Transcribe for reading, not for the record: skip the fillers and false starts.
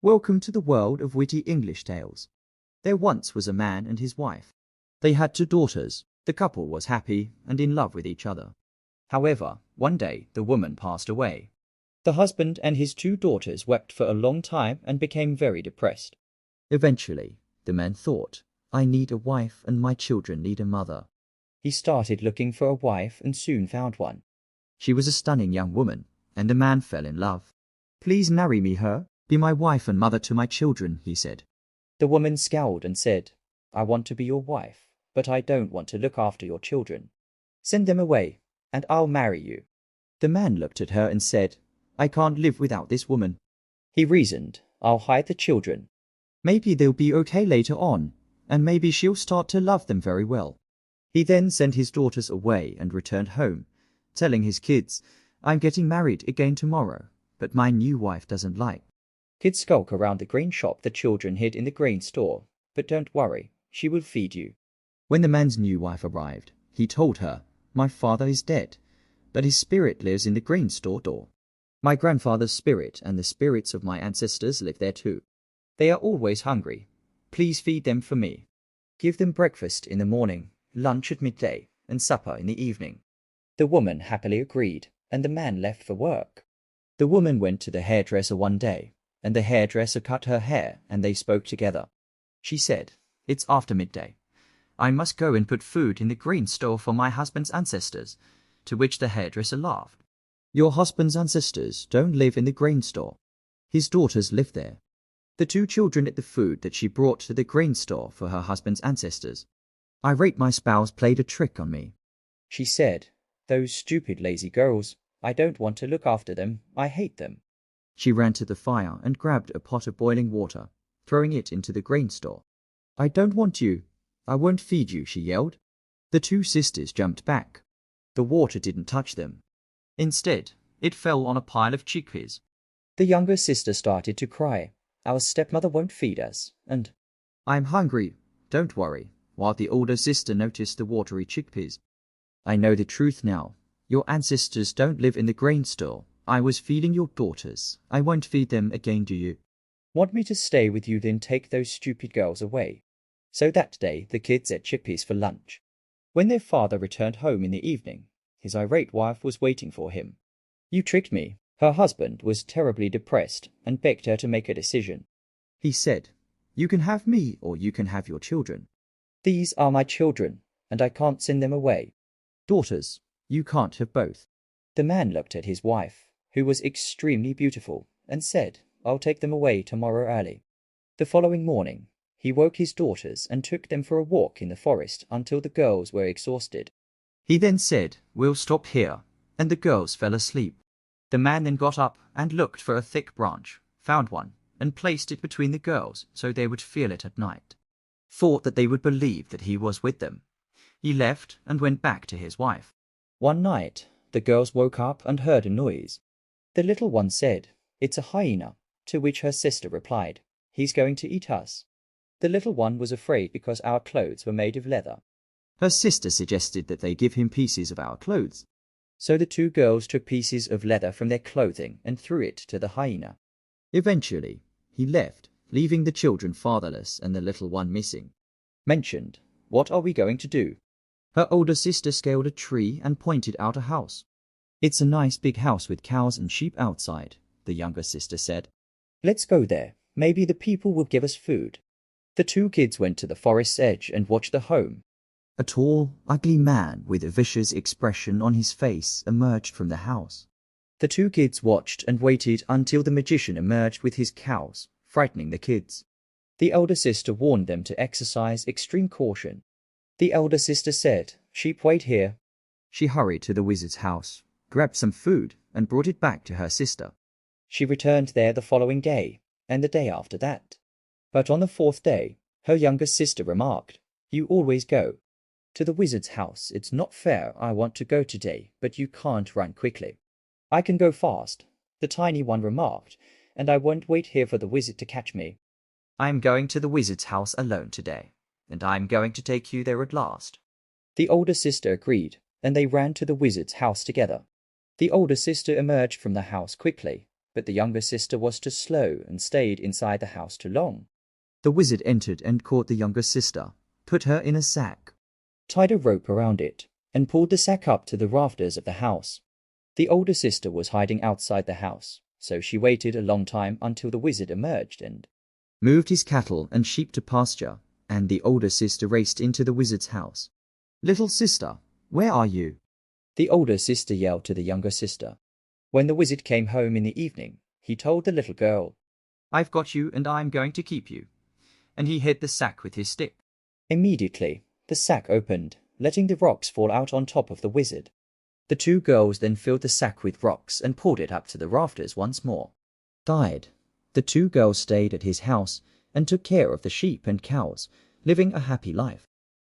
Welcome to the world of witty English tales. There once was a man and his wife. They had 2 daughters. The couple was happy and in love with each other. However, one day the woman passed away. The husband and his 2 daughters wept for a long time and became very depressed. Eventually, the man thought, I need a wife and my children need a mother. He started looking for a wife and soon found one. She was a stunning young woman, and the man fell in love. Please marry me her, be my wife and mother to my children, he said. The woman scowled and said, I want to be your wife, but I don't want to look after your children. Send them away, and I'll marry you. The man looked at her and said, I can't live without this woman. He reasoned, I'll hide the children. Maybe they'll be okay later on, and maybe she'll start to love them very well. He then sent his daughters away and returned home, telling his kids, I'm getting married again tomorrow, but my new wife doesn't like. Kids skulk around the grain shop the children hid in the grain store, but don't worry, she will feed you. When the man's new wife arrived, he told her, My father is dead, but his spirit lives in the grain store door. My grandfather's spirit and the spirits of my ancestors live there too. They are always hungry. Please feed them for me. Give them breakfast in the morning, lunch at midday, and supper in the evening. The woman happily agreed, and the man left for work. The woman went to the hairdresser one day, and the hairdresser cut her hair, and they spoke together. She said, It's after midday. I must go and put food in the grain store for my husband's ancestors, to which the hairdresser laughed. Your husband's ancestors don't live in the grain store. His daughters live there. The 2 children ate the food that she brought to the grain store for her husband's ancestors. I rate my spouse played a trick on me. She said, Those stupid lazy girls, I don't want to look after them, I hate them. She ran to the fire and grabbed a pot of boiling water, throwing it into the grain store. I don't want you. I won't feed you, she yelled. The 2 sisters jumped back. The water didn't touch them. Instead, it fell on a pile of chickpeas. The younger sister started to cry. Our stepmother won't feed us, and I'm hungry, don't worry, while the older sister noticed the watery chickpeas. I know the truth now. Your ancestors don't live in the grain store. I was feeding your daughters. I won't feed them again, do you? Want me to stay with you, then take those stupid girls away? So that day the kids ate chickpeas for lunch. When their father returned home in the evening, his irate wife was waiting for him. You tricked me. Her husband was terribly depressed and begged her to make a decision. He said, You can have me or you can have your children. These are my children, and I can't send them away. Daughters, you can't have both. The man looked at his wife, who was extremely beautiful, and said, I'll take them away tomorrow early. The following morning, he woke his daughters and took them for a walk in the forest until the girls were exhausted. He then said, We'll stop here, and the girls fell asleep. The man then got up and looked for a thick branch, found one, and placed it between the girls so they would feel it at night. Thought that they would believe that he was with them. He left and went back to his wife. One night, the girls woke up and heard a noise. The little one said, It's a hyena, to which her sister replied, He's going to eat us. The little one was afraid because our clothes were made of leather. Her sister suggested that they give him pieces of our clothes. So the 2 girls took pieces of leather from their clothing and threw it to the hyena. Eventually, he left, leaving the children fatherless and the little one missing. Mentioned, What are we going to do? Her older sister scaled a tree and pointed out a house. It's a nice big house with cows and sheep outside, the younger sister said. Let's go there. Maybe the people will give us food. The 2 kids went to the forest's edge and watched the home. A tall, ugly man with a vicious expression on his face emerged from the house. The 2 kids watched and waited until the magician emerged with his cows, frightening the kids. The elder sister warned them to exercise extreme caution. The elder sister said, Sheep, wait here. She hurried to the wizard's house, grabbed some food, and brought it back to her sister. She returned there the following day, and the day after that. But on the 4th day, her younger sister remarked, You always go to the wizard's house. It's not fair. I want to go today, but you can't run quickly. I can go fast, the tiny one remarked, and I won't wait here for the wizard to catch me. I'm going to the wizard's house alone today, and I'm going to take you there at last. The older sister agreed, and they ran to the wizard's house together. The older sister emerged from the house quickly, but the younger sister was too slow and stayed inside the house too long. The wizard entered and caught the younger sister, put her in a sack, tied a rope around it, and pulled the sack up to the rafters of the house. The older sister was hiding outside the house, so she waited a long time until the wizard emerged and moved his cattle and sheep to pasture, and the older sister raced into the wizard's house. "Little sister, where are you?" the older sister yelled to the younger sister. When the wizard came home in the evening, he told the little girl, "I've got you and I'm going to keep you." And he hit the sack with his stick. Immediately, the sack opened, letting the rocks fall out on top of the wizard. The two girls then filled the sack with rocks and pulled it up to the rafters once more. Died. The two girls stayed at his house and took care of the sheep and cows, living a happy life.